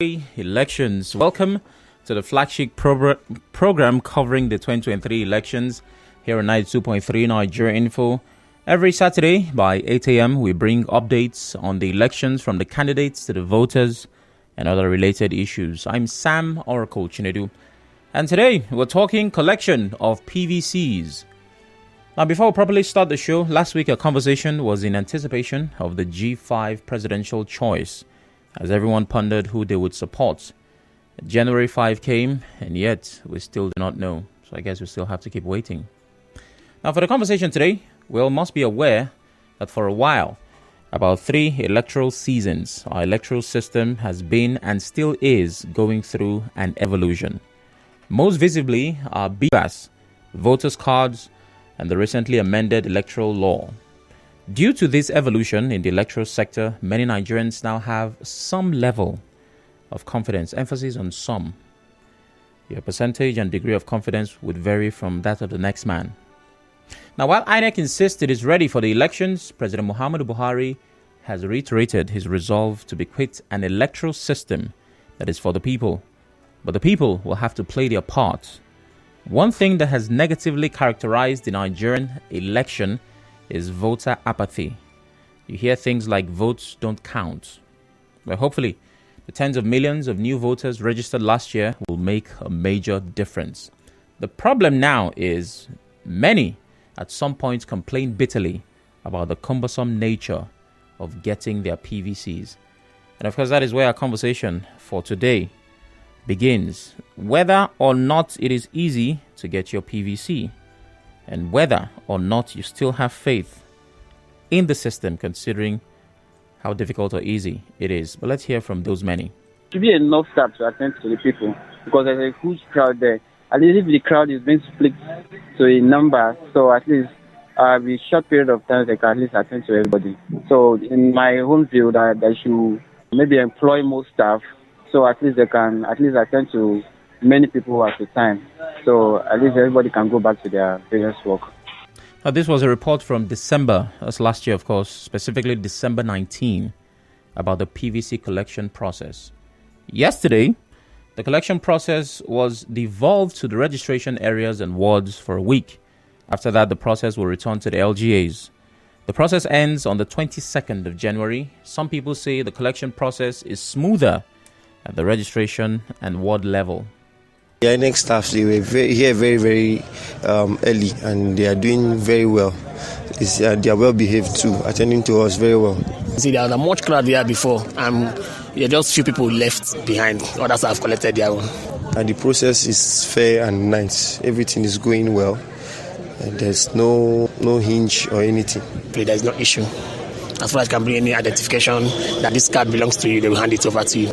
Elections. Welcome to the flagship program covering the 2023 elections here on 92.3 Nigeria Info. Every Saturday by 8 a.m. we bring updates on the elections from the candidates to the voters and other related issues. I'm Sam Oråcle Chinedu, and today we're talking collection of PVCs. Now, before we properly start the show, last week a conversation was in anticipation of the G5 presidential choice, as everyone pondered who they would support. January 5 came, and yet we still do not know. So I guess we still have to keep waiting. Now, for the conversation today, we all must be aware that for a while, about 3 electoral seasons, our electoral system has been and still is going through an evolution. Most visibly are PVCs, voters' cards, and the recently amended electoral law. Due to this evolution in the electoral sector, many Nigerians now have some level of confidence, emphasis on some. Your percentage and degree of confidence would vary from that of the next man. Now, while INEC insists it is ready for the elections, President Muhammadu Buhari has reiterated his resolve to bequeath an electoral system that is for the people. But the people will have to play their part. One thing that has negatively characterized the Nigerian election is voter apathy. You hear things like votes don't count. Well, hopefully, the tens of millions of new voters registered last year will make a major difference. The problem now is many at some point complain bitterly about the cumbersome nature of getting their PVCs. And of course, that is where our conversation for today begins. Whether or not it is easy to get your PVC, and whether or not you still have faith in the system, considering how difficult or easy it is. But let's hear from those many. It should be enough staff to attend to the people, because there's a huge crowd there. At least if the crowd is being split to a number, so at least with a short period of time, they can at least attend to everybody. So in my own view, that they should maybe employ more staff, so at least they can at least attend to many people at a time. So at least everybody can go back to their various work. Now, this was a report from December, that's last year, of course, specifically December 19, about the PVC collection process. Yesterday, the collection process was devolved to the registration areas and wards for a week. After that, the process will return to the LGAs. The process ends on the 22nd of January. Some people say the collection process is smoother at the registration and ward level. The INEC staff, they were very early, and they are doing very well. They are well behaved too, attending to us very well. See, there was a much crowd here before, and there are just few people left behind. Others have collected their own. And the process is fair and nice. Everything is going well. And there's no hinge or anything. There is no issue. As far as you can bring any identification that this card belongs to you, they will hand it over to you.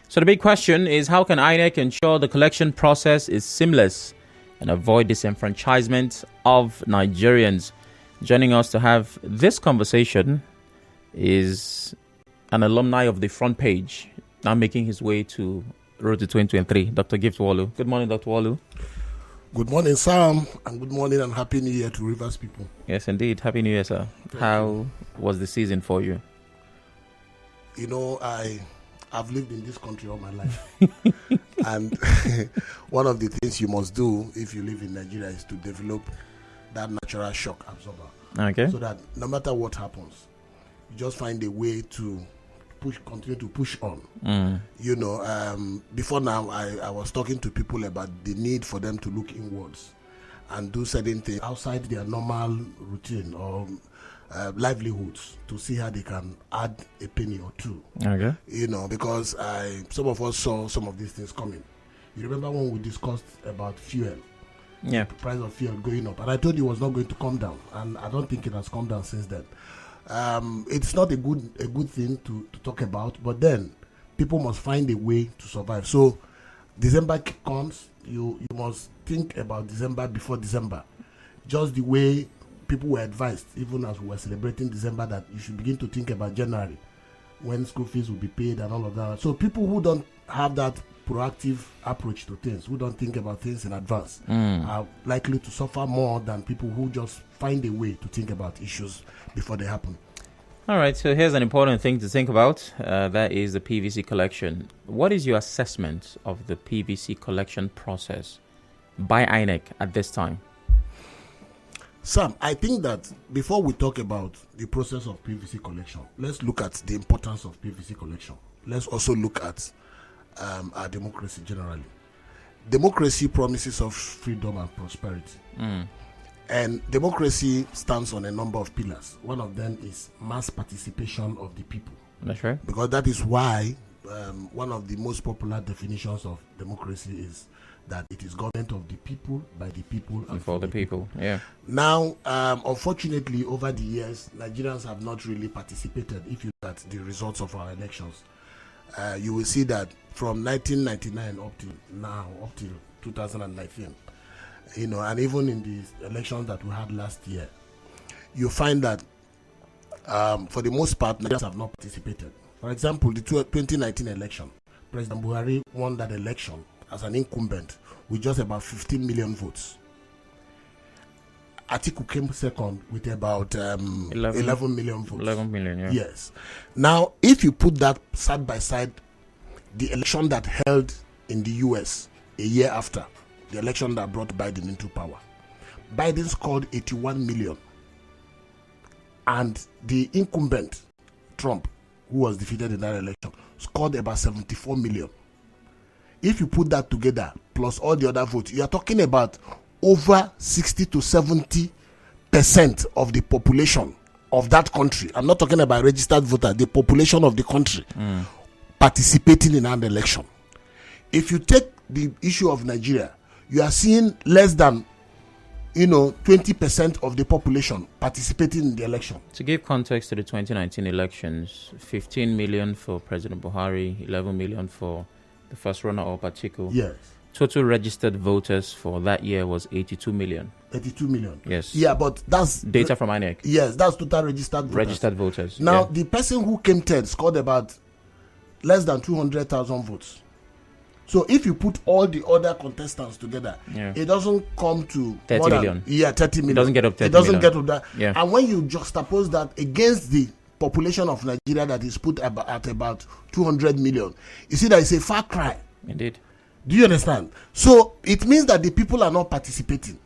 So the big question is, how can INEC ensure the collection process is seamless and avoid disenfranchisement of Nigerians? Joining us to have this conversation is an alumni of the front page, now making his way to Road to 2023, Dr. Gift Walu. Good morning, Dr. Walu. Good morning, Sam, and good morning and Happy New Year to Rivers people. Yes, indeed. Happy New Year, sir. How was the season for you? You know, I've lived in this country all my life. And one of the things you must do if you live in Nigeria is to develop that natural shock absorber. Okay. So that no matter what happens, you just find a way to continue to push on. You know, before now, I was talking to people about the need for them to look inwards and do certain things outside their normal routine or livelihoods to see how they can add a penny or two. Okay. You know, because some of us saw some of these things coming. You remember when we discussed about fuel? Yeah. The price of fuel going up. And I told you it was not going to come down. And I don't think it has come down since then. It's not a good thing to talk about, but then people must find a way to survive. So December comes, you must think about December before December. Just the way people were advised, even as we were celebrating December, that you should begin to think about January, when school fees will be paid and all of that. So people who don't have that proactive approach to things, who don't think about things in advance, are likely to suffer more than people who just find a way to think about issues before they happen. All right, so here's an important thing to think about. That is the PVC collection. What is your assessment of the PVC collection process by INEC at this time? Sam, I think that before we talk about the process of PVC collection, let's look at the importance of PVC collection. Let's also look at our democracy generally. Democracy promises of freedom and prosperity. And democracy stands on a number of pillars. One of them is mass participation of the people. That's right. Because that is why one of the most popular definitions of democracy is that it is government of the people, by the people, and For the people. Yeah. Now, unfortunately, over the years, Nigerians have not really participated. If you look at the results of our elections, you will see that from 1999 up till now, up till 2019, and even in the elections that we had last year, you find that for the most part, Nigerians have not participated. For example, the 2019 election, President Buhari won that election as an incumbent with just about 15 million votes. Atiku came second with about 11 million votes. 11 million, yeah. Yes. Now, if you put that side by side, the election that held in the US a year after, the election that brought Biden into power, Biden scored 81 million. And the incumbent, Trump, who was defeated in that election, scored about 74 million. If you put that together, plus all the other votes, you are talking about over 60 to 70% of the population of that country. I'm not talking about registered voters, the population of the country participating in an election. If you take the issue of Nigeria, you are seeing less than 20% of the population participating in the election. To give context to the 2019 elections, 15 million for President Buhari, 11 million for the first runner-up, Atiku. Yes. Total registered voters for that year was 82 million. 82 million. Yes. Yeah, but that's data from INEC. Yes, that's total registered voters. Registered voters. Now, yeah. the person who came third scored about less than 200,000 votes. So if you put all the other contestants together, it doesn't come to 30 million. 30 million. It doesn't get up 30 It doesn't million. get up that. Yeah. And when you juxtapose that against the population of Nigeria that is put at about 200 million, you see that it's a far cry. Indeed. Do you understand? So it means that the people are not participating.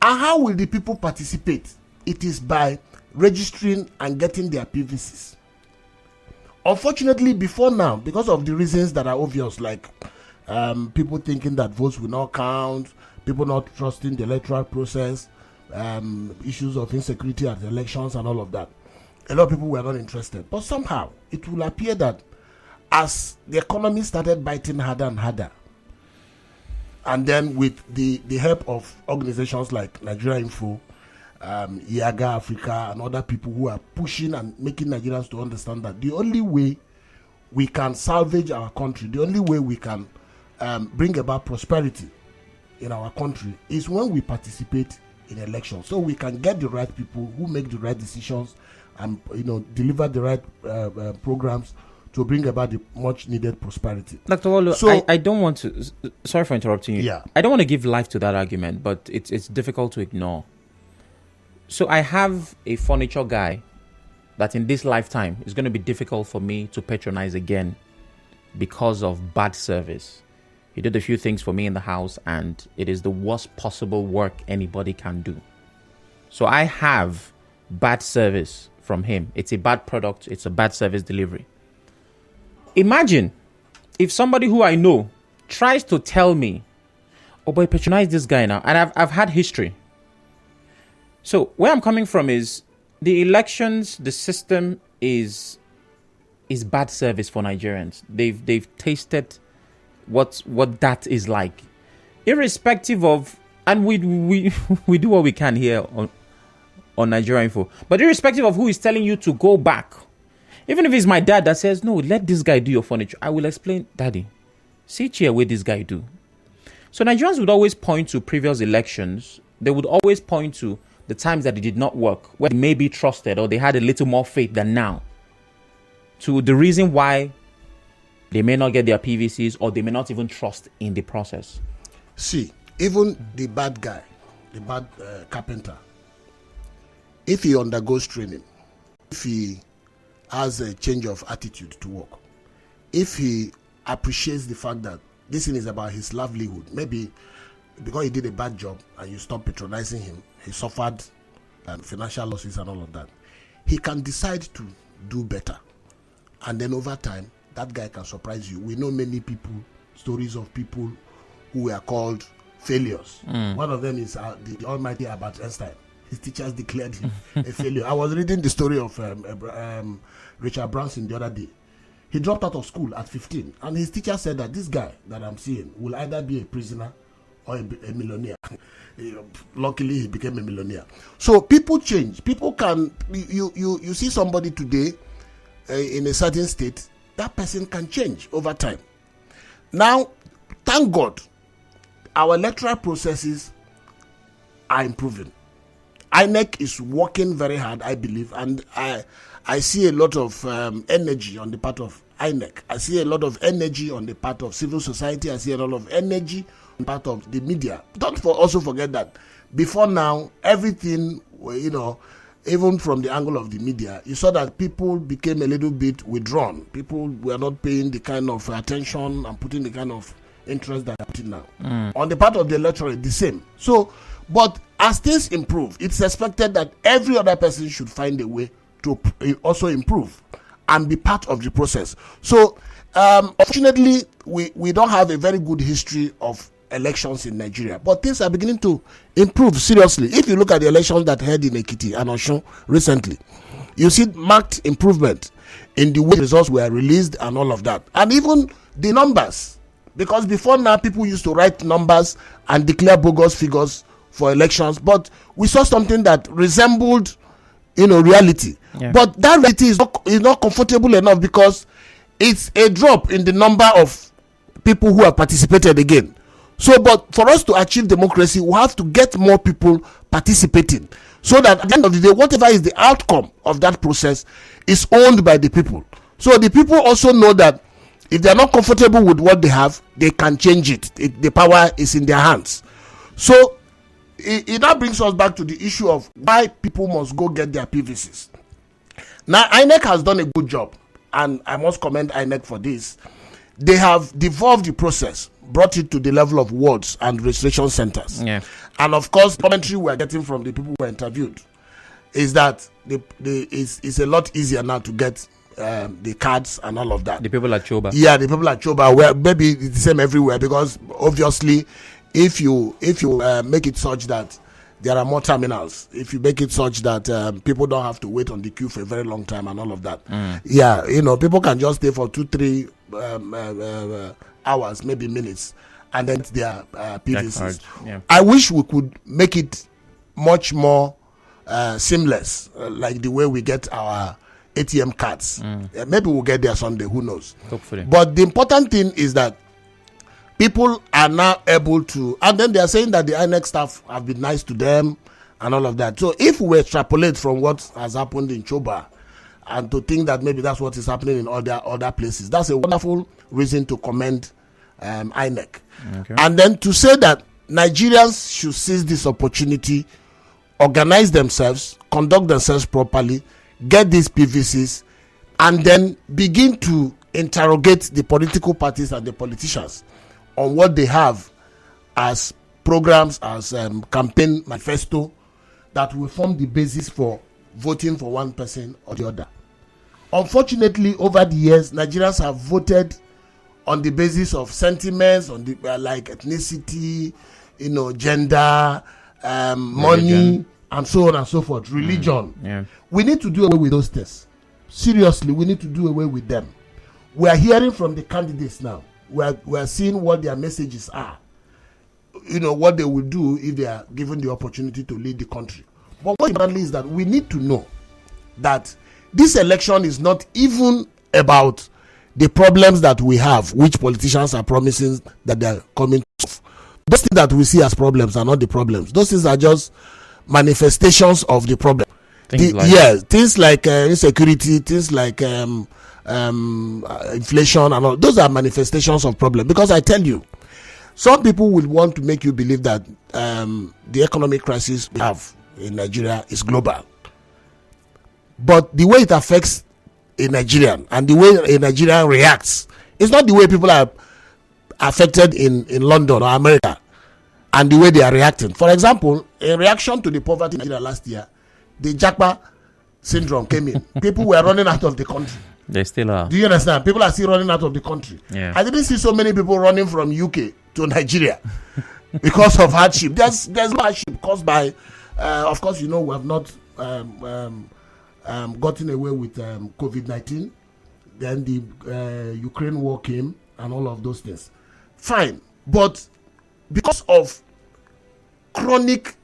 And how will the people participate? It is by registering and getting their PVCs. Unfortunately, before now, because of the reasons that are obvious, like people thinking that votes will not count, people not trusting the electoral process, issues of insecurity at the elections and all of that, a lot of people were not interested. But somehow, it will appear that as the economy started biting harder and harder, and then with the help of organizations like Nigeria Info, Yaga Africa, and other people who are pushing and making Nigerians to understand that the only way we can salvage our country, the only way we can bring about prosperity in our country is when we participate in elections, so we can get the right people who make the right decisions and deliver the right programs to bring about the much needed prosperity. Dr. Olu, so, I don't want to, sorry for interrupting you. Yeah. I don't want to give life to that argument, but it's difficult to ignore. So I have a furniture guy that in this lifetime is going to be difficult for me to patronize again because of bad service. He did a few things for me in the house and it is the worst possible work anybody can do. So I have bad service from him. It's a bad product. It's a bad service delivery. Imagine if somebody who I know tries to tell me, oh boy, patronize this guy now. And I've had history. So where I'm coming from is the elections, the system is bad service for Nigerians. They've tasted what that is like. Irrespective of, and we do what we can here on Nigeria Info. But irrespective of who is telling you to go back, even if it's my dad that says, no, let this guy do your furniture, I will explain, Daddy, sit here what this guy do. So Nigerians would always point to previous elections. They would always point to the times that it did not work, where they may be trusted or they had a little more faith than now, to the reason why they may not get their PVCs or they may not even trust in the process. See, even the bad guy, the bad carpenter, if he undergoes training, if he has a change of attitude to work, if he appreciates the fact that this thing is about his livelihood, maybe because he did a bad job and you stop patronizing him, he suffered financial losses and all of that, he can decide to do better. And then over time, that guy can surprise you. We know many people, stories of people who were called failures. One of them is the almighty Albert Einstein. His teachers declared him a failure. I was reading the story of Richard Branson the other day. He dropped out of school at 15, and his teacher said that this guy that I'm seeing will either be a prisoner or a millionaire. Luckily, he became a millionaire. So people change. People can, you see somebody today in a certain state, that person can change over time. Now, thank God, our electoral processes are improving. INEC is working very hard, I believe, and I see a lot of energy on the part of INEC. I see a lot of energy on the part of civil society. I see a lot of energy on the part of the media. Don't also forget that before now, everything, even from the angle of the media, you saw that people became a little bit withdrawn. People were not paying the kind of attention and putting the kind of interest that they're putting now. On the part of the electorate, the same. So, but as things improve, it's expected that every other person should find a way to also improve and be part of the process. So, unfortunately, we don't have a very good history of elections in Nigeria, but things are beginning to improve seriously. If you look at the elections that held in Ekiti and Osun recently, you see marked improvement in the way results were released and all of that, and even the numbers. Because before now, people used to write numbers and declare bogus figures for elections, but we saw something that resembled, reality. Yeah. But that reality is not comfortable enough, because it's a drop in the number of people who have participated again. So, but for us to achieve democracy, we have to get more people participating, so that at the end of the day, whatever is the outcome of that process is owned by the people. So the people also know that if they are not comfortable with what they have, they can change it. The power is in their hands. So it now brings us back to the issue of why people must go get their PVCs. Now, INEC has done a good job, and I must commend INEC for this. They have devolved the process, brought it to the level of wards and registration centers. Yeah. And of course, commentary we're getting from the people who were interviewed is that it's a lot easier now to get the cards and all of that. The people at Choba. Yeah, the people at Choba, where maybe it's the same everywhere, because obviously, if you make it such that there are more terminals, if you make it such that people don't have to wait on the queue for a very long time and all of that, people can just stay for 2-3 hours, maybe minutes, and then their PVCs. Yeah. I wish we could make it much more seamless, like the way we get our ATM cards. Maybe we'll get there someday, who knows. Hopefully. But the important thing is that people are now able to, and then they are saying that the INEC staff have been nice to them and all of that. So if we extrapolate from what has happened in Choba and to think that maybe that's what is happening in other places, that's a wonderful reason to commend INEC. Okay. And then to say that Nigerians should seize this opportunity, organize themselves, conduct themselves properly, get these PVCs, and then begin to interrogate the political parties and the politicians on what they have as programs, as campaign manifesto that will form the basis for voting for one person or the other. Unfortunately, over the years, Nigerians have voted on the basis of sentiments, on the like ethnicity, gender, money, and so on and so forth, religion. Yeah. We need to do away with those tests. Seriously, we need to do away with them. We are hearing from the candidates now. We are seeing what their messages are. What they will do if they are given the opportunity to lead the country. But what importantly is that we need to know that this election is not even about the problems that we have, which politicians are promising that they are coming to solve. Those things that we see as problems are not the problems. Those things are just manifestations of the problem. Things like insecurity, things like inflation and all. Those are manifestations of problem. Because I tell you, some people will want to make you believe that the economic crisis we have in Nigeria is global. But the way it affects a Nigerian and the way a Nigerian reacts is not the way people are affected in London or America and the way they are reacting. For example, in reaction to the poverty in Nigeria last year, the Japa syndrome came in. People were running out of the country. They still are. Do you understand? People are still running out of the country. Yeah. I didn't see so many people running from UK to Nigeria because of hardship. There's no hardship caused by, of course, we have not gotten away with COVID-19. Then the Ukraine war came and all of those things. Fine. But because of chronic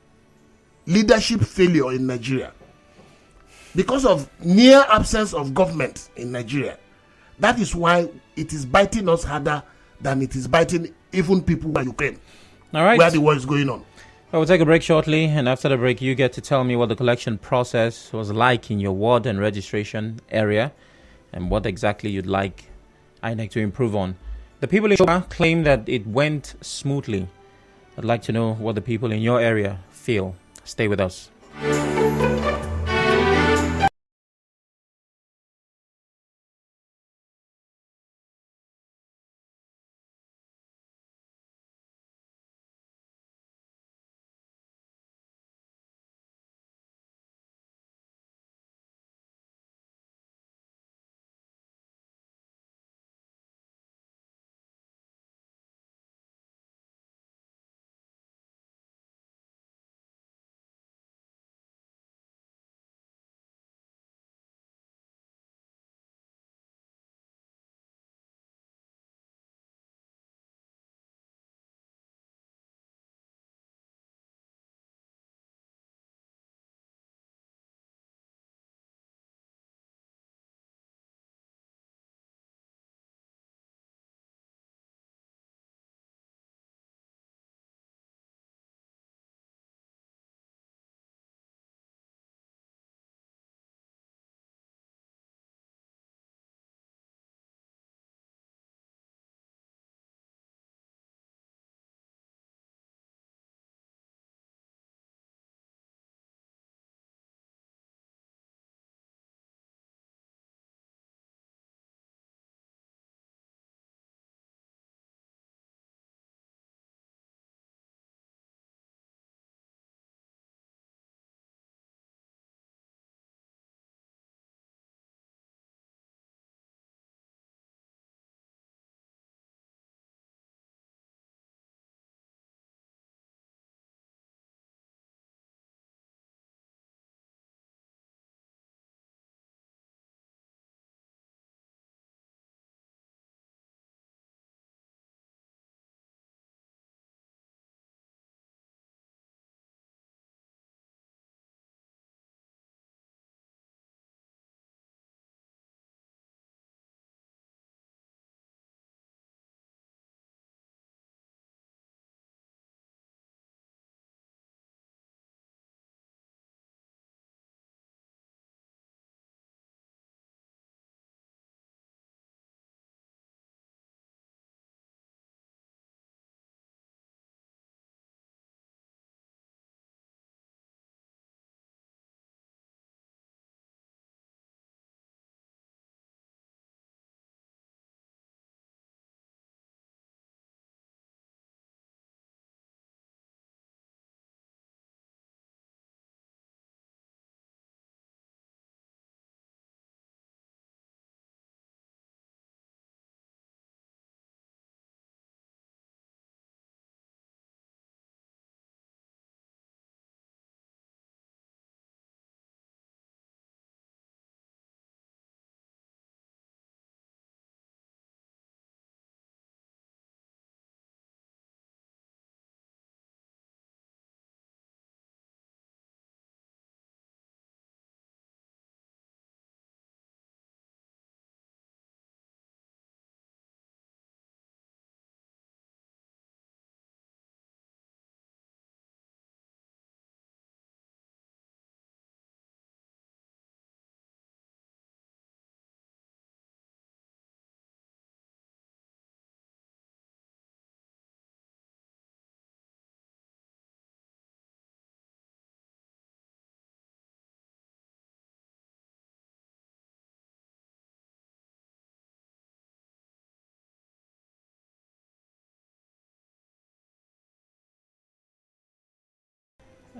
leadership failure in Nigeria, because of near absence of government in Nigeria, that is why it is biting us harder than it is biting even people in Ukraine. All right. Where the war is going on. I will take a break shortly, and after the break, you get to tell me what the collection process was like in your ward and registration area, and what exactly you'd like INEC to improve on. The people in Shoka claim that it went smoothly. I'd like to know what the people in your area feel. Stay with us.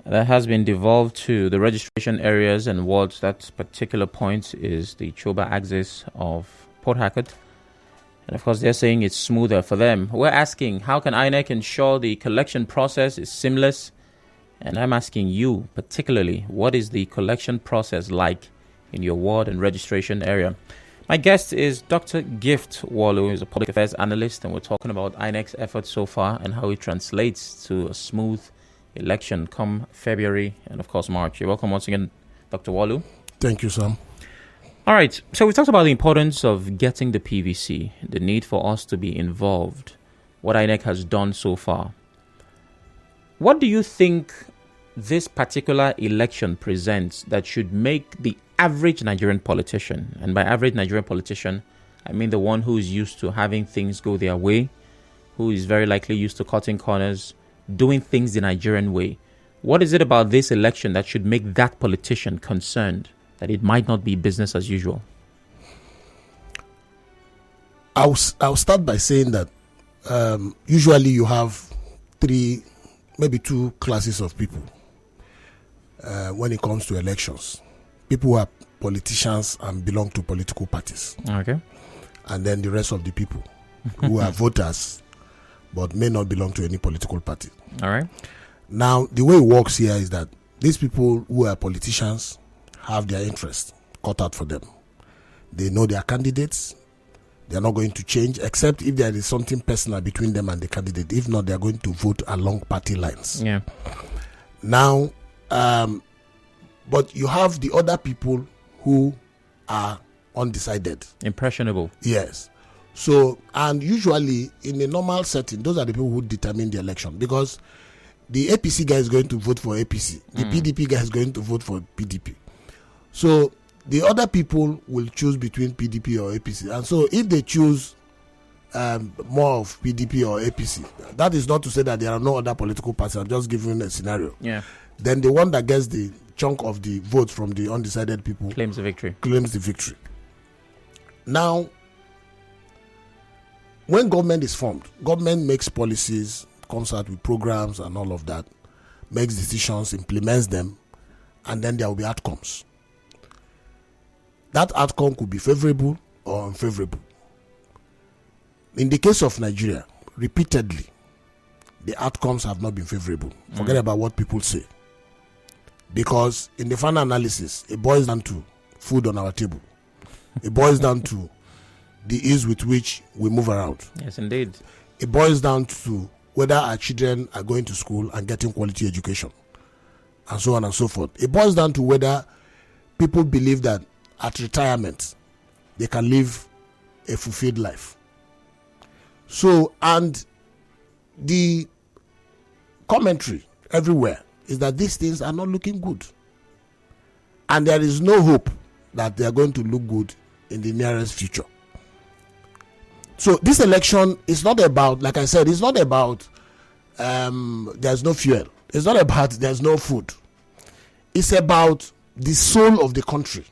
that has been devolved to the registration areas and wards. That particular point is the Choba axis of Port Harcourt. And of course, they're saying it's smoother for them. We're asking, how can INEC ensure the collection process is seamless? And I'm asking you particularly, what is the collection process like in your ward and registration area? My guest is Dr. Gift Walu, who's a public affairs analyst, and we're talking about INEC's efforts so far and how it translates to a smooth election come February and, of course, March. You're welcome once again, Dr. Walu. Thank you, Sam. All right, so we talked about the importance of getting the PVC, the need for us to be involved, what INEC has done so far. What do you think this particular election presents that should make the average Nigerian politician, and by average Nigerian politician, I mean the one who is used to having things go their way, who is very likely used to cutting corners, doing things the Nigerian way. What is it about this election that should make that politician concerned that it might not be business as usual? I'll start by saying that usually you have three, maybe two classes of people when it comes to elections. People who are politicians and belong to political parties. Okay. And then the rest of the people who are voters but may not belong to any political party. All right. Now, the way it works here is that these people who are politicians have their interest cut out for them. They know their candidates. They are not going to change except if there is something personal between them and the candidate. If not, they are going to vote along party lines. Yeah. Now, but you have the other people who are undecided. Impressionable. Yes. So, and usually in a normal setting, those are the people who determine the election, because the APC guy is going to vote for APC. The PDP guy is going to vote for PDP. So the other people will choose between PDP or APC. And so if they choose more of PDP or APC, that is not to say that there are no other political parties. I'm just giving a scenario. Yeah. Then the one that gets the chunk of the votes from the undecided people claims the victory. Now, when government is formed, government makes policies, comes out with programs and all of that, makes decisions, implements them, and then there will be outcomes. That outcome could be favorable or unfavorable. In the case of Nigeria, repeatedly, the outcomes have not been favorable. Forget about what people say. Because in the final analysis, it boils down to food on our table. It boils down to the ease with which we move around. Yes, indeed. It boils down to whether our children are going to school and getting quality education, and so on and so forth. It boils down to whether people believe that at retirement, they can live a fulfilled life. So, and the commentary everywhere is that these things are not looking good. And there is no hope that they are going to look good in the nearest future. So this election is not about, like I said, it's not about there's no fuel. It's not about there's no food. It's about the soul of the country.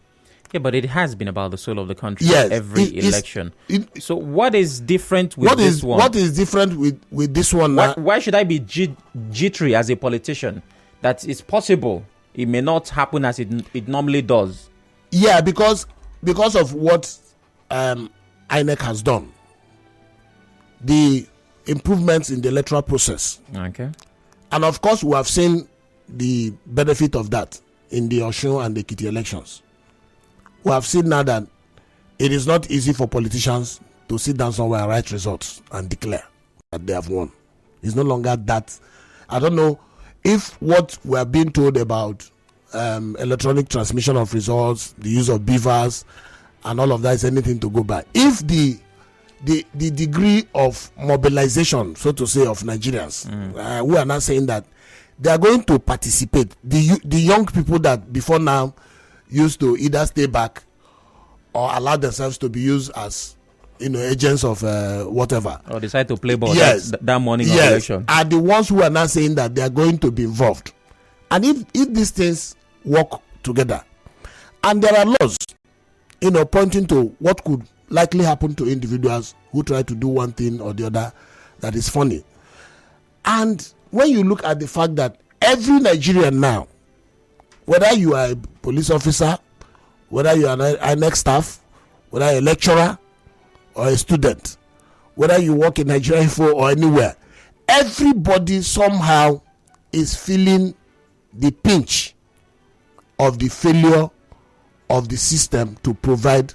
Yeah, but it has been about the soul of the country every election. So what is different with this one? What is different with this one? Why should I be jittery as a politician? That it's possible it may not happen as it normally does. Yeah, because of what INEC has done. The improvements in the electoral process. Okay. And of course, we have seen the benefit of that in the Osun and the Ekiti elections. We have seen now that it is not easy for politicians to sit down somewhere and write results and declare that they have won. It's no longer that. I don't know if what we are being told about electronic transmission of results, the use of beavers, and all of that is anything to go by. If the degree of mobilization, so to say, of Nigerians, we are not saying that they are going to participate. The young people that before now used to either stay back or allow themselves to be used as agents of whatever, or decide to play ball that morning of election, are the ones who are now saying that they are going to be involved. And if these things work together, and there are laws pointing to what could likely happen to individuals who try to do one thing or the other that is funny. And when you look at the fact that every Nigerian now, whether you are a police officer, whether you are an INEC staff, whether you're a lecturer or a student, whether you work in Nigeria Info or anywhere, everybody somehow is feeling the pinch of the failure of the system to provide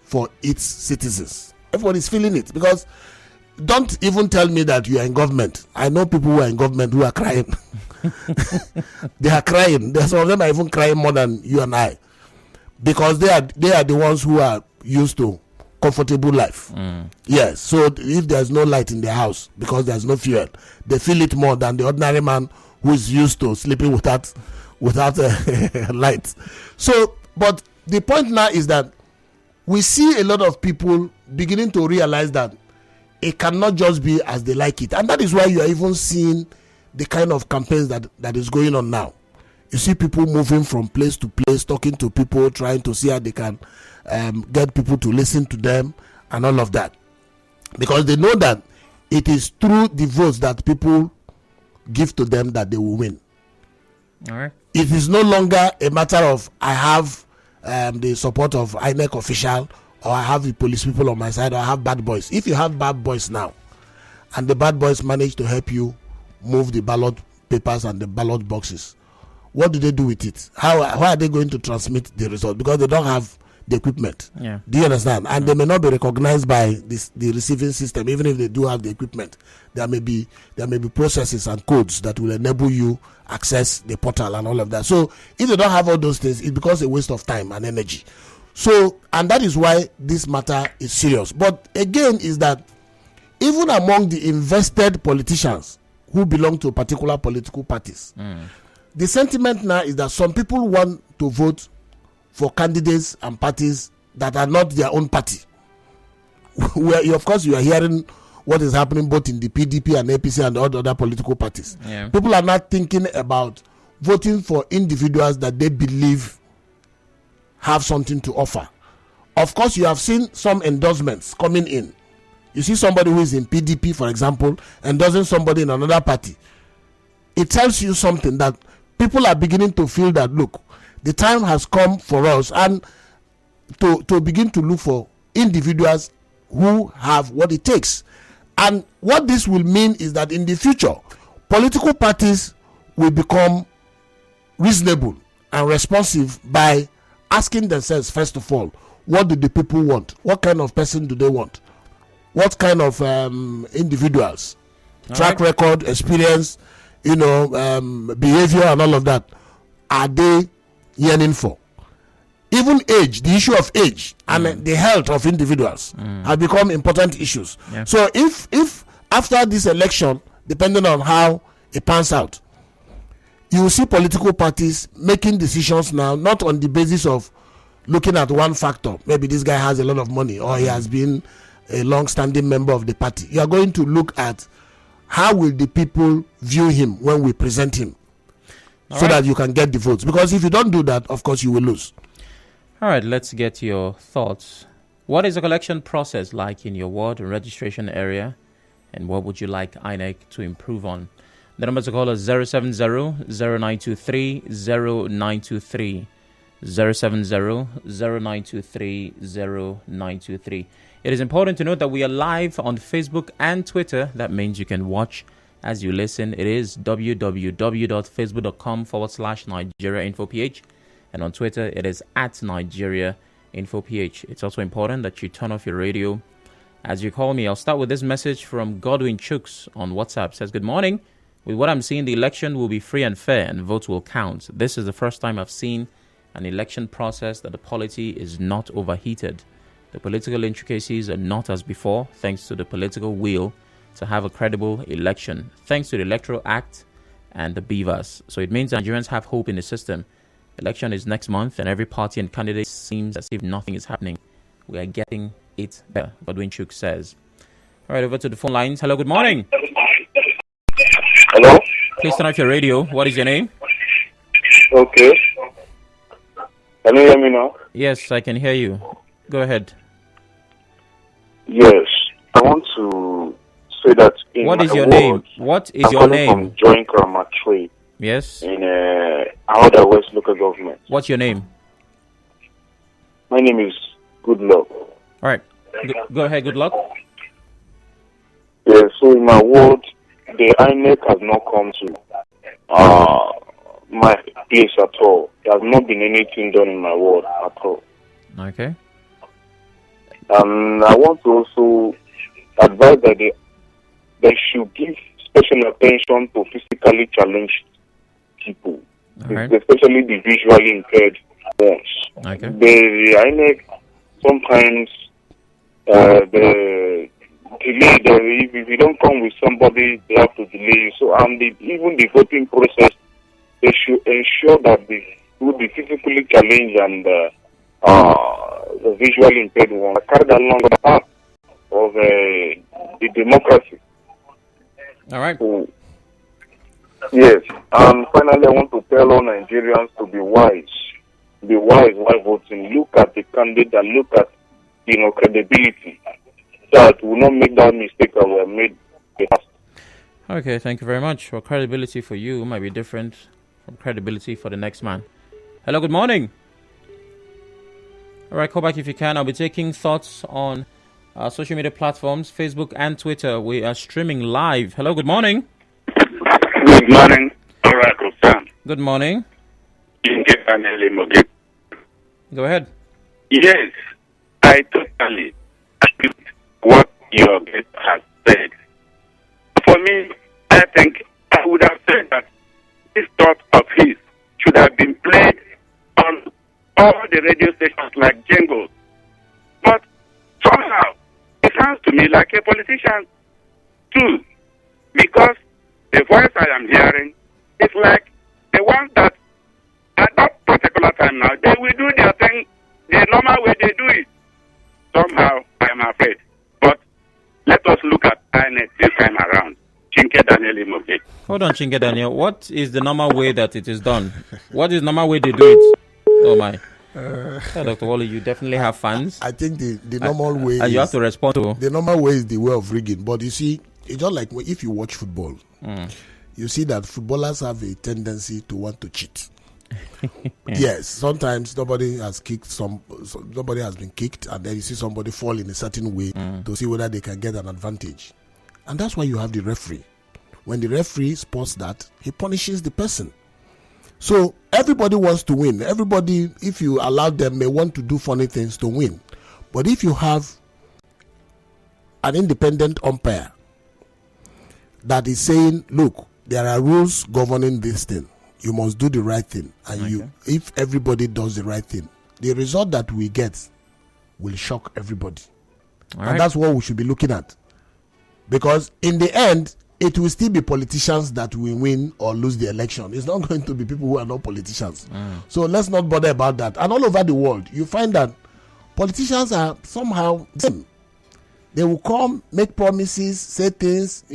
for its citizens. Everyone is feeling it, because don't even tell me that you are in government. I know people who are in government who are crying. They are crying. Some of them are even crying more than you and I, because they are the ones who are used to comfortable life. Yes. So if there's no light in their house because there's no fuel, they feel it more than the ordinary man who is used to sleeping without light. So, but the point now is that we see a lot of people beginning to realize that it cannot just be as they like it, and that is why you are even seeing the kind of campaigns that is going on now. You see people moving from place to place, talking to people, trying to see how they can get people to listen to them and all of that, because they know that it is through the votes that people give to them that they will win. All right. It is no longer a matter of I have the support of INEC official, or I have the police people on my side, or I have bad boys. If you have bad boys now, and the bad boys manage to help you move the ballot papers and the ballot boxes, what do they do with it? How are they going to transmit the result? Because they don't have the equipment. Yeah. Do you understand? And they may not be recognized by the receiving system. Even if they do have the equipment, there may be processes and codes that will enable you access the portal and all of that. So if they don't have all those things, it becomes a waste of time and energy. So, and that is why this matter is serious. But again, is that even among the invested politicians who belong to particular political parties, the sentiment now is that some people want to vote for candidates and parties that are not their own party. Of course, you are hearing what is happening both in the PDP and APC and all the other political parties. Yeah. People are not thinking about voting for individuals that they believe have something to offer. Of course, you have seen some endorsements coming in. You see somebody who is in PDP, for example, endorsing somebody in another party. It tells you something, that people are beginning to feel that, look, the time has come for us and to begin to look for individuals who have what it takes. And what this will mean is that in the future, political parties will become reasonable and responsive by asking themselves, first of all, what do the people want? What kind of person do they want? What kind of individuals? Track record, experience, behavior and all of that are they yearning for? Even age, the issue of age and the health of individuals have become important issues. Yeah. So if after this election, depending on how it pans out, you will see political parties making decisions now, not on the basis of looking at one factor. Maybe this guy has a lot of money, or he has been a long-standing member of the party. You are going to look at how will the people view him when we present him, so that you can get the votes. Because if you don't do that, of course, you will lose. All right, let's get your thoughts. What is the collection process like in your ward and registration area? And what would you like INEC to improve on? The number to call is 070-0923-0923. 070-0923-0923. It is important to note that we are live on Facebook and Twitter. That means you can watch as you listen. It is www.facebook.com/NigeriaInfoPH. And on Twitter, it is @NigeriaInfoPH. It's also important that you turn off your radio as you call me. I'll start with this message from Godwin Chooks on WhatsApp. It says, good morning. With what I'm seeing, the election will be free and fair and votes will count. This is the first time I've seen an election process that the polity is not overheated. The political intricacies are not as before, thanks to the political will to have a credible election, thanks to the Electoral Act and the BVAS. So it means Nigerians have hope in the system. Election is next month, and every party and candidate seems as if nothing is happening. We are getting it better, Godwin Chuk says. All right, over to the phone lines. Hello, good morning. Hello? Please turn off your radio. What is your name? Okay. Can you hear me now? Yes, I can hear you. Go ahead. Yes. I want to say that in What is my your ward, name? What is your name? From Joint Grammar Trade. Yes. in Ahoda West local government. What's your name? My name is Goodluck. All right. Go ahead. Good luck. Yeah, so in my ward, the INEC has not come to my place at all. There has not been anything done in my ward at all. Okay. And I want to also advise that they should give special attention to physically challenged people, Right. especially the visually impaired ones. Okay. The INEC sometimes the delay. If you don't come with somebody, they have to delay you. So even the voting process, they should ensure that the physically challenged and the visually impaired ones are carried along the path of the democracy. All right. So, yes, and finally, I want to tell all Nigerians to be wise. Be wise while voting. Look at the candidate and look at credibility. That will not make that mistake that we have made in the past. Okay, thank you very much. Well, credibility for you might be different from credibility for the next man. Hello, good morning. All right, call back if you can. I'll be taking thoughts on social media platforms, Facebook and Twitter. We are streaming live. Hello, good morning. Good morning, Oracle Sam. Good morning. Go ahead. Yes, I totally agree with what your guest has said. For me, I think I would have said that this thought of his should have been played on all the radio stations like jingles. But somehow, it sounds to me like a politician too, because the voice I am hearing is like the ones that at that particular time now, they will do their thing the normal way they do it. Somehow, I'm afraid. But let us look at INEC this time around. Chinke Daniel Imoke. Hold on, Chinke Daniel. What is the normal way that it is done? What is the normal way they do it? Oh, my. Dr. Wally, you definitely have fans. I think the normal way you have to respond to. The normal way is the way of rigging. But you see, it's just like if you watch football, you see that footballers have a tendency to want to cheat. Yes, sometimes somebody has been kicked, and then you see somebody fall in a certain way to see whether they can get an advantage. And that's why you have the referee. When the referee spots that, he punishes the person. So everybody wants to win. Everybody, if you allow them, may want to do funny things to win. But if you have an independent umpire that is saying, look, there are rules governing this thing. You must do the right thing. And if everybody does the right thing, the result that we get will shock everybody. And that's what we should be looking at. Because in the end, it will still be politicians that will win or lose the election. It's not going to be people who are not politicians. So let's not bother about that. And all over the world, you find that politicians are somehow same. They will come, make promises, say things,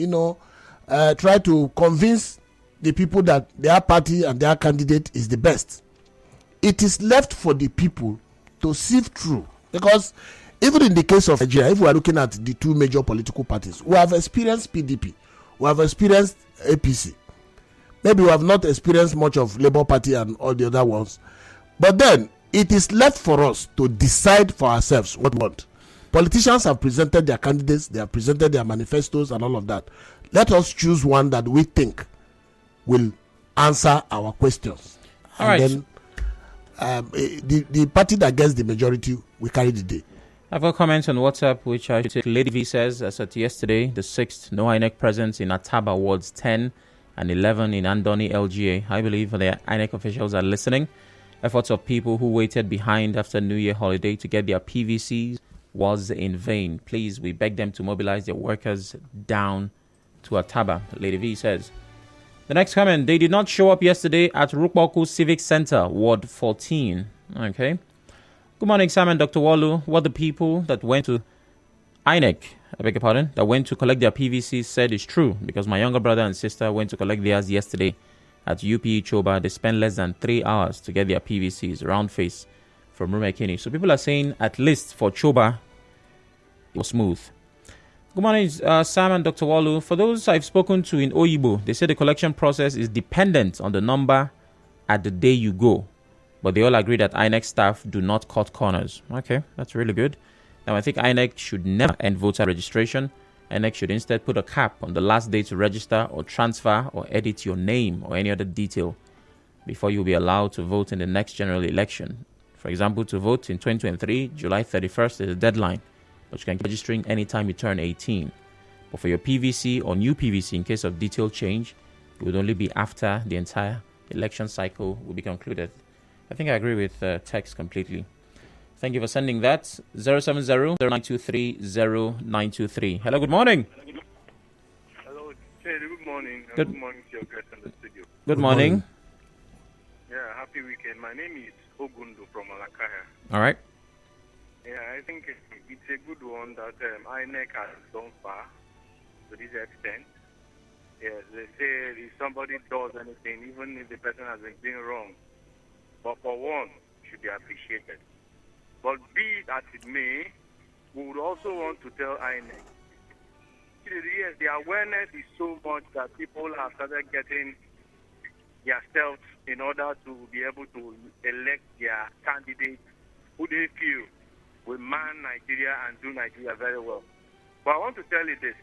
try to convince the people that their party and their candidate is the best. It is left for the people to sift through. Because even in the case of Nigeria, if we are looking at the two major political parties, we have experienced PDP, we have experienced APC. Maybe we have not experienced much of Labour Party and all the other ones. But then, it is left for us to decide for ourselves what we want. Politicians have presented their candidates, they have presented their manifestos and all of that. Let us choose one that we think will answer our questions. All right. Then the party that gets the majority will carry the day. I've got comments on WhatsApp, which I should take. Lady V says, as at yesterday, the 6th, no INEC presence in Ataba wards 10 and 11 in Andoni LGA. I believe the INEC officials are listening. Efforts of people who waited behind after New Year holiday to get their PVCs was in vain. Please, we beg them to mobilize their workers down to Ataba, Lady V says. The next comment, they did not show up yesterday at Rukboku Civic Center, Ward 14. Okay. Good morning, Sam and Dr. Walu. What the people that went to INEC, that went to collect their PVCs said is true, because my younger brother and sister went to collect theirs yesterday at UPE Choba. They spent less than 3 hours to get their PVCs, round face, from Rumekini. So people are saying at least for Choba, it was smooth. Good morning, Sam and Dr. Walu. For those I've spoken to in Oyibo, they say the collection process is dependent on the number at the day you go. But they all agree that INEC staff do not cut corners. Okay, that's really good. Now, I think INEC should never end voter registration. INEC should instead put a cap on the last day to register or transfer or edit your name or any other detail before you'll be allowed to vote in the next general election. For example, to vote in 2023, July 31st is the deadline, but you can keep registering anytime you turn 18. But for your PVC or new PVC, in case of detail change, it would only be after the entire election cycle will be concluded. I think I agree with text completely. Thank you for sending that. 070-0923-0923. Hello, good morning. Hello, good morning. Good morning to your guest in the studio. Good morning. Yeah, happy weekend. My name is Ogundu from Alakaya. All right. Yeah, I think it's a good one that INEC has gone far to this extent. Yes, they say if somebody does anything, even if the person has been doing wrong, but for one, should be appreciated. But be it as it may, we would also want to tell INEC. Yes, the awareness is so much that people have started getting their steps in order to be able to elect their candidates who they feel will man Nigeria and do Nigeria very well. But I want to tell you this.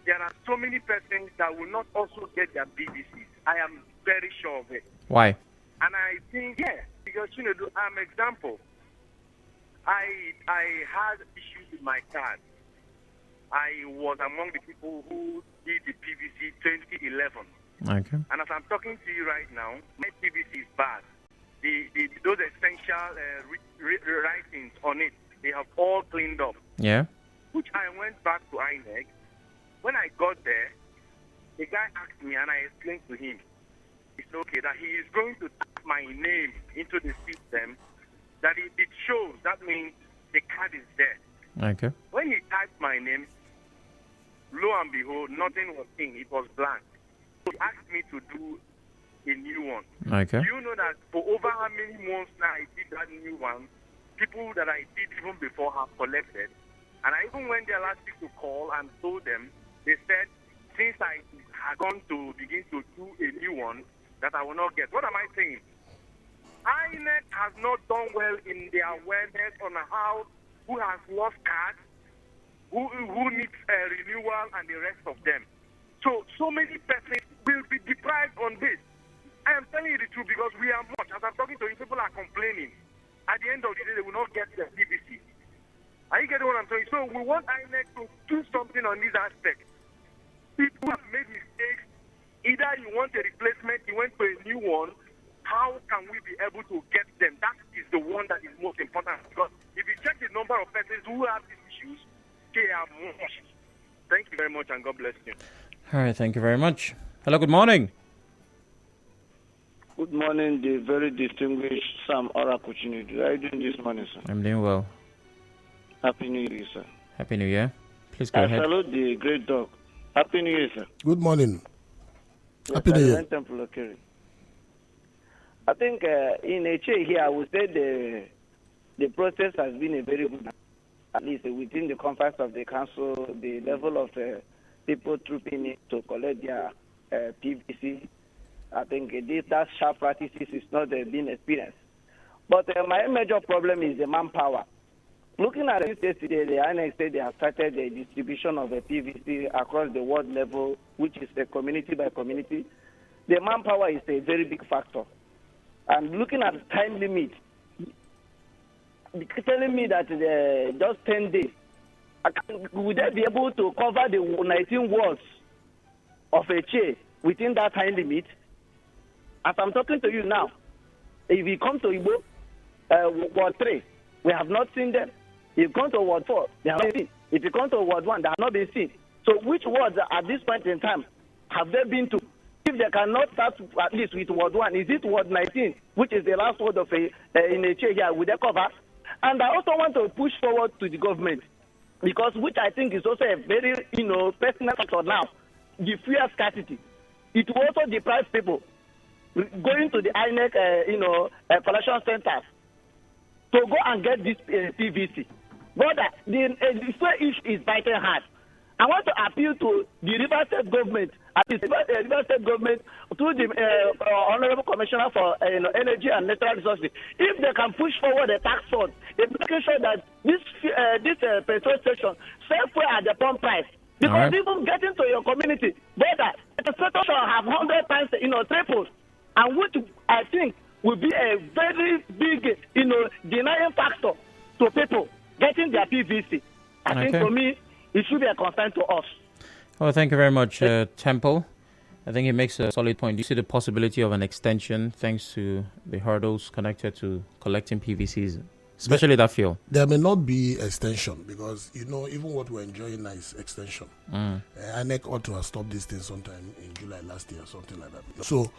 There are so many persons that will not also get their PVCs. I am very sure of it. Why? And I think, because, I'm an example. I had issues with my card. I was among the people who did the PVC 2011. Okay. And as I'm talking to you right now, my PVC is bad. Those essential writings on it, they have all cleaned up. Yeah. Which I went back to INEC. When I got there, the guy asked me and I explained to him, it's okay, that he is going to type my name into the system, that it shows, that means the card is there. Okay. When he typed my name, lo and behold, nothing was in, it was blank. So he asked me to do a new one. Okay. Do you know that for over how many months now I did that new one, people that I did even before have collected, and I even went there last week to call and told them, they said, since I had gone to begin to do a new one, that I will not get. What am I saying? INEC has not done well in their awareness on how, who has lost cards, who needs renewal, and the rest of them. So many persons will be deprived on this. I am telling you the truth because we are much. As I'm talking to you, people are complaining. At the end of the day, they will not get their PVC. Are you getting what I'm saying? So we want INEC to do something on this aspect. People have made mistakes. Either you want a replacement, you went for a new one. How can we be able to get them? That is the one that is most important. Because if you check the number of persons who have these issues, they are much. Thank you very much and God bless you. All right, thank you very much. Hello, good morning. Good morning, the very distinguished Sam Oråcle Chinedu. How are you doing this morning, sir? I'm doing well. Happy New Year, sir. Happy New Year. Please go ahead. I salute the great dog. Happy New Year, sir. Good morning. Yes, Happy New Year. I think in a chair here, I would say the process has been a very good, at least within the confines of the council, the level of people trooping in to collect their PVC. I think that sharp practices is not being experienced. But my major problem is the manpower. Looking at it yesterday, the INEC said they have started the distribution of the PVC across the world level, which is community by community. The manpower is a very big factor. And looking at the time limit, telling me that just 10 days, would they be able to cover the 19 wards of a chair within that time limit? As I'm talking to you now, if you come to Igbo, Ward 3, we have not seen them. If you come to Ward 4, they have not been seen. If you come to Ward 1, they have not been seen. So which wards at this point in time have they been to? If they cannot start at least with Ward 1, is it Ward 19, which is the last ward of in a chair here, will they cover? And I also want to push forward to the government, because which I think is also a very, personal factor now, the fuel scarcity. It will also deprive people going to the INEC, collection centers to go and get this PVC. Brother, the fuel issue is biting hard. I want to appeal to the River State government, River State government, through the Honorable Commissioner for Energy and Natural Resources, if they can push forward the tax fund, in making sure that this petrol station sell fuel at the pump price. Because even getting to your community, better, the petrol should have 100 times, triples, and which I think will be a very big, denying factor to people getting their PVC. I think for me, it should be a concern to us. Well, thank you very much, Temple. I think he makes a solid point. Do you see the possibility of an extension thanks to the hurdles connected to collecting PVCs, especially that fuel? There may not be extension because, even what we're enjoying now is extension. INEC ought to have stopped this thing sometime in July last year, something like that. So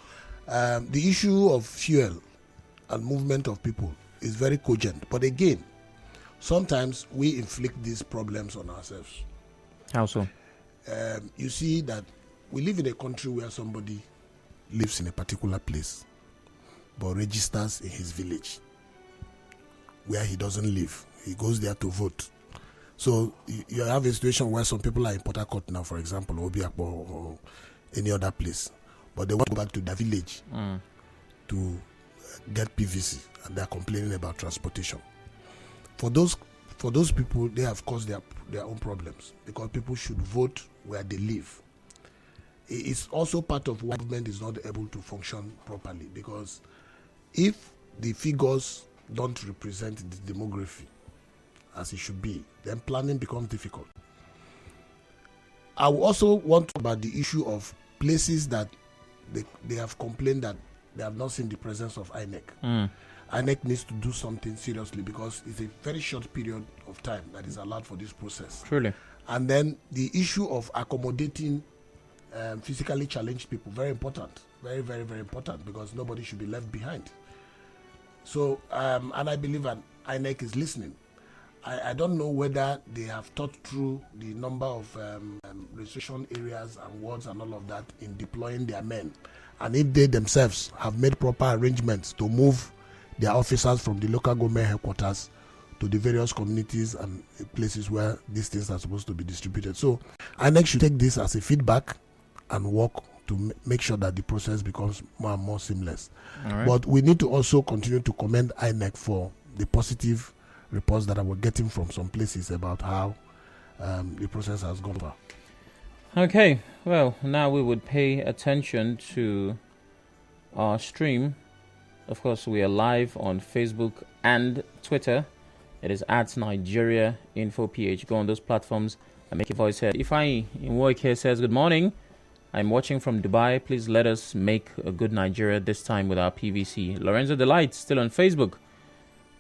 the issue of fuel and movement of people is very cogent. But again, sometimes we inflict these problems on ourselves. How so? You see that we live in a country where somebody lives in a particular place but registers in his village where he doesn't live. He goes there to vote. So you have a situation where some people are in Port Harcourt now, for example, Obiakpo or any other place, but they want to go back to their village to get PVC, and they're complaining about transportation. For those people, they have caused their own problems because people should vote where they live. It's also part of why government is not able to function properly, because if the figures don't represent the demography as it should be, then planning becomes difficult. I also want to talk about the issue of places that they have complained that they have not seen the presence of INEC. INEC needs to do something seriously because it's a very short period of time that is allowed for this process. Truly. And then the issue of accommodating physically challenged people, very important. Very, very, very important, because nobody should be left behind. So, and I believe that INEC is listening. I don't know whether they have thought through the number of restriction areas and wards and all of that in deploying their men. And if they themselves have made proper arrangements to move their officers from the local government headquarters to the various communities and places where these things are supposed to be distributed. So INEC should take this as a feedback and work to make sure that the process becomes more and more seamless. But we need to also continue to commend INEC for the positive reports that we're getting from some places about how the process has gone over. Okay, well, now we would pay attention to our stream. Of course, we are live on Facebook and Twitter. It is at Nigeria Info PH. Go on those platforms and make your voice heard. Ifeanyi Nwoike says, good morning. I'm watching from Dubai. Please let us make a good Nigeria this time with our PVC. Lorenzo Delight, still on Facebook.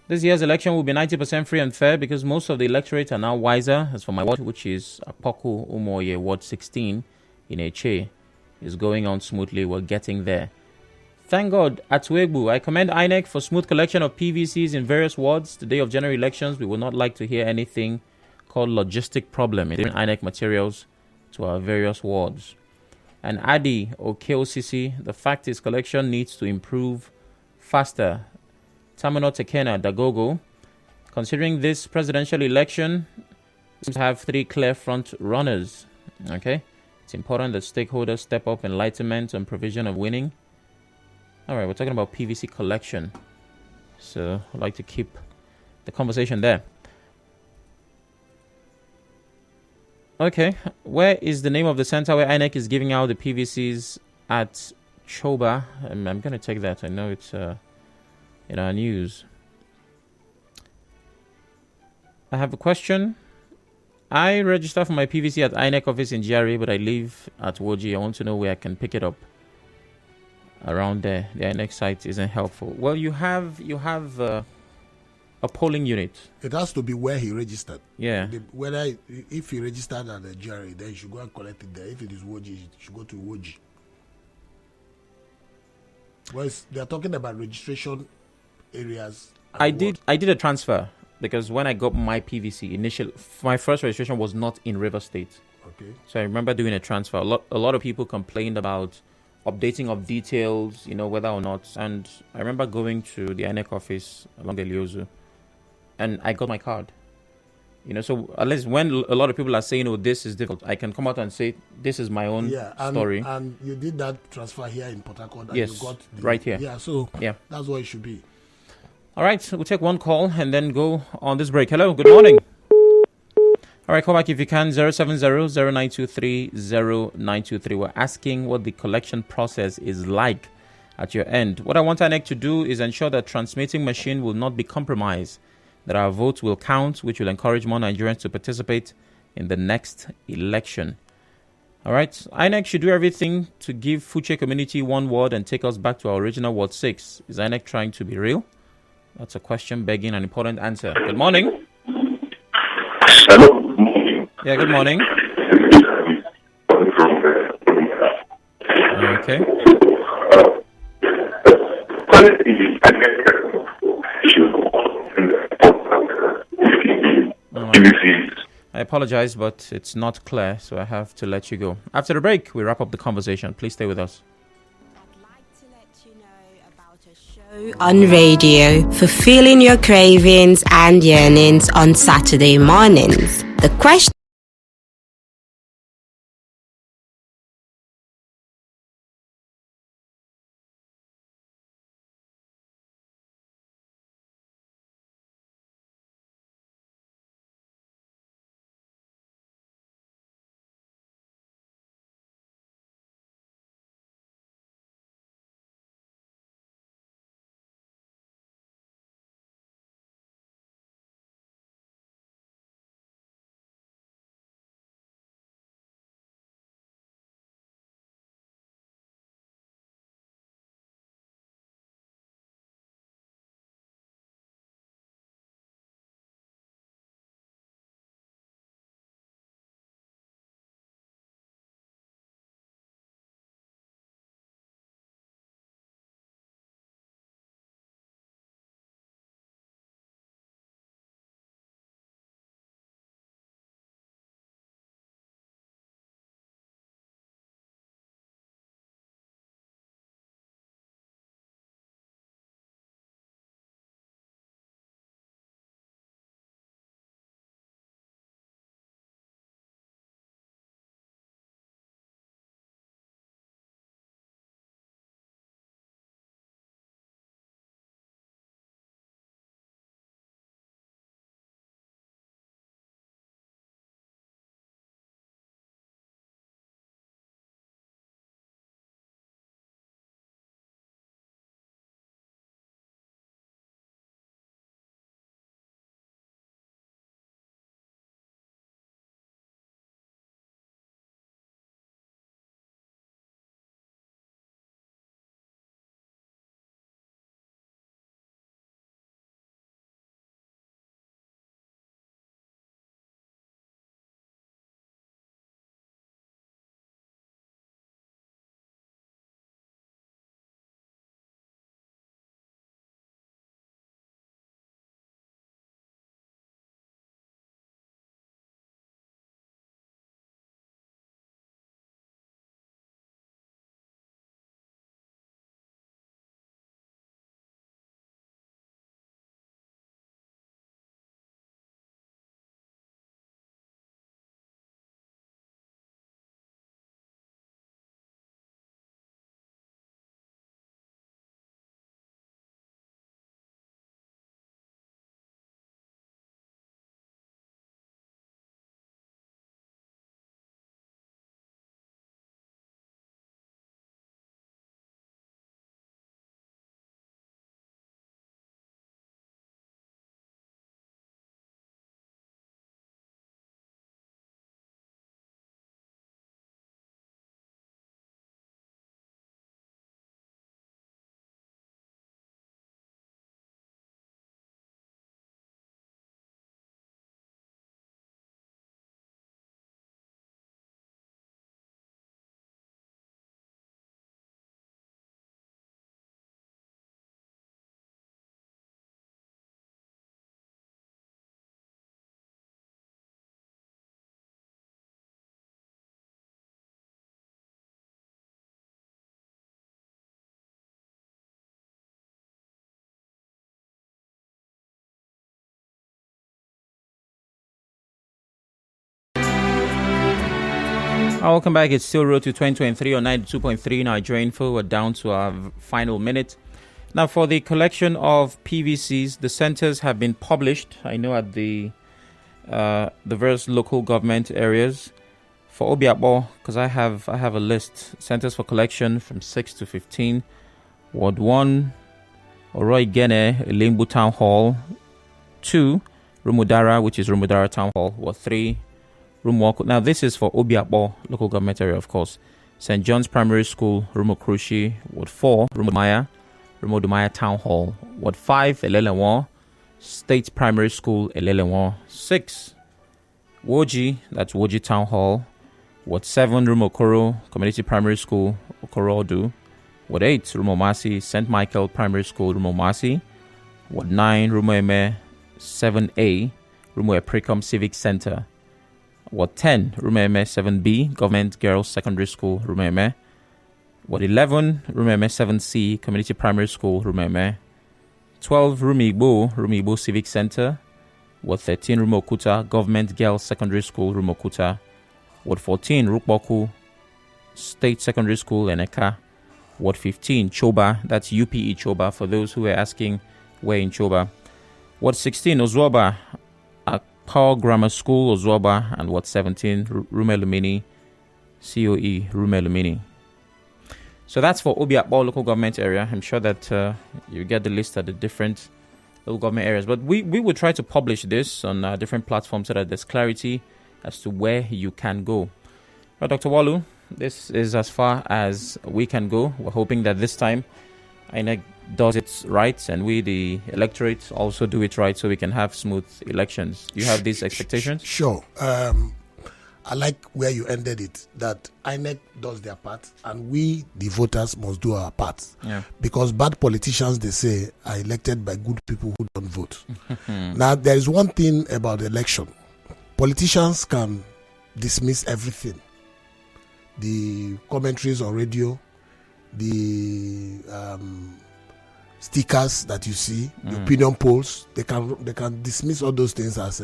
This year's election will be 90% free and fair because most of the electorate are now wiser. As for my ward, which is Apoku Umoye, Ward 16 in Eche, is going on smoothly. We're getting there. Thank God, at Wegbu, I commend INEC for smooth collection of PVCs in various wards. The day of general elections, we would not like to hear anything called logistic problem in INEC materials to our various wards. And Adi or KOCC, the fact is collection needs to improve faster. Tamino Tekena Dagogo, considering this presidential election, seems to have 3 clear front runners. Okay, it's important that stakeholders step up enlightenment and provision of winning. All right, we're talking about PVC collection, so I'd like to keep the conversation there. Okay, where is the name of the center where INEC is giving out the PVCs at Choba? I'm going to take that. I know it's in our news. I have a question. I register for my PVC at INEC office in GRA, but I live at Woji. I want to know where I can pick it up. Around there, the INEC site isn't helpful. Well, you have a polling unit. It has to be where he registered. Yeah. If he registered at the GRA, then you should go and collect it there. If it is Woji, you should go to Woji. Well, they are talking about registration areas. I did a transfer because when I got my PVC my first registration was not in River State. Okay. So I remember doing a transfer. A lot of people complained about updating of details, whether or not. And I remember going to the INEC office along the Liozu, and I got my card. So at least when a lot of people are saying, "Oh, this is difficult," I can come out and say, "This is my own story." And you did that transfer here in Port Harcourt, and Yes, you got right here. Yeah, so that's what it should be. All right, we'll take one call and then go on this break. Hello, good morning. All right, call back if you can, 070-0923-0923. We're asking what the collection process is like at your end. What I want INEC to do is ensure that transmitting machine will not be compromised, that our votes will count, which will encourage more Nigerians to participate in the next election. All right, INEC should do everything to give Fuche community one word and take us back to our original Ward 6. Is INEC trying to be real? That's a question begging an important answer. Good morning. Hello. Yeah, good morning. Okay. I apologize, but it's not clear, so I have to let you go. After the break, we wrap up the conversation. Please stay with us. I'd like to let you know about a show on radio, fulfilling your cravings and yearnings on Saturday mornings. The question Welcome back. It's still Road to 2023 on 92.3 Nigeria Info. We're down to our final minute. Now, for the collection of PVCs, the centers have been published. I know at the various local government areas. For Obiakpo, because I have a list. Centers for collection from 6 to 15. Ward 1, Oroi Gene, Limbu Town Hall. 2, Rumudara, which is Rumudara Town Hall. Ward 3, Rumwalk. Now, this is for Obiakpo, local government area, of course. St. John's Primary School, Rumokrushi. Ward 4, Rumodumaya Town Hall. Ward 5, Elelewa. State Primary School, Elelewa. 6, Woji, that's Woji Town Hall. Ward 7, Rumokoro Community Primary School, Okorodu. Ward 8, Rumomasi, St. Michael Primary School, Rumomasi. Ward 9, Rumoeme 7A, Rumoe Precom Civic Center. Ward 10, Rumoeme 7B, Government Girls Secondary School, Rumoeme. Ward 11, Rumoeme 7C, Community Primary School, Rumoeme. 12, Rumigbo Civic Center. Ward 13, Rumokuta, Government Girls Secondary School, Rumokuta. Ward 14, Rukboku State Secondary School, Eneka. Ward 15, Choba, that's UPE Choba, for those who are asking where in Choba. Ward 16, Ozuoba, Power Grammar School, Ozuoba. And Ward 17, Rumelumini, COE, Rumelumini. So that's for Obiakpo local government area. I'm sure that you get the list at the different local government areas. But we will try to publish this on different platforms so that there's clarity as to where you can go. But Dr. Walu, this is as far as we can go. We're hoping that this time INEC does it right and we, the electorate, also do it right so we can have smooth elections. Do you have these expectations? Sure. I like where you ended it, that INEC does their part and we, the voters, must do our part. Yeah. Because bad politicians, they say, are elected by good people who don't vote. Now, there is one thing about the election. Politicians can dismiss everything. The commentaries on radio, the stickers that you see, the opinion polls, they can dismiss all those things as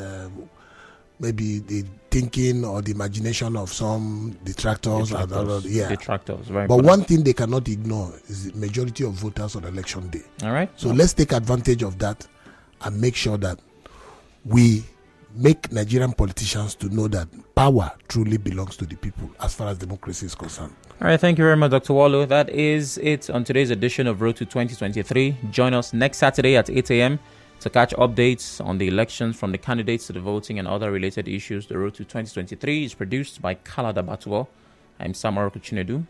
maybe the thinking or the imagination of some detractors. Detractors, right. But one thing they cannot ignore is the majority of voters on election day. All right. So let's take advantage of that and make sure that we make Nigerian politicians to know that power truly belongs to the people as far as democracy is concerned. All right, thank you very much, Dr. Walu. That is it on today's edition of Road to 2023. Join us next Saturday at 8 a.m. to catch updates on the elections from the candidates to the voting and other related issues. The Road to 2023 is produced by Kala Dabatuo. I'm Sam Oråcle Chinedu.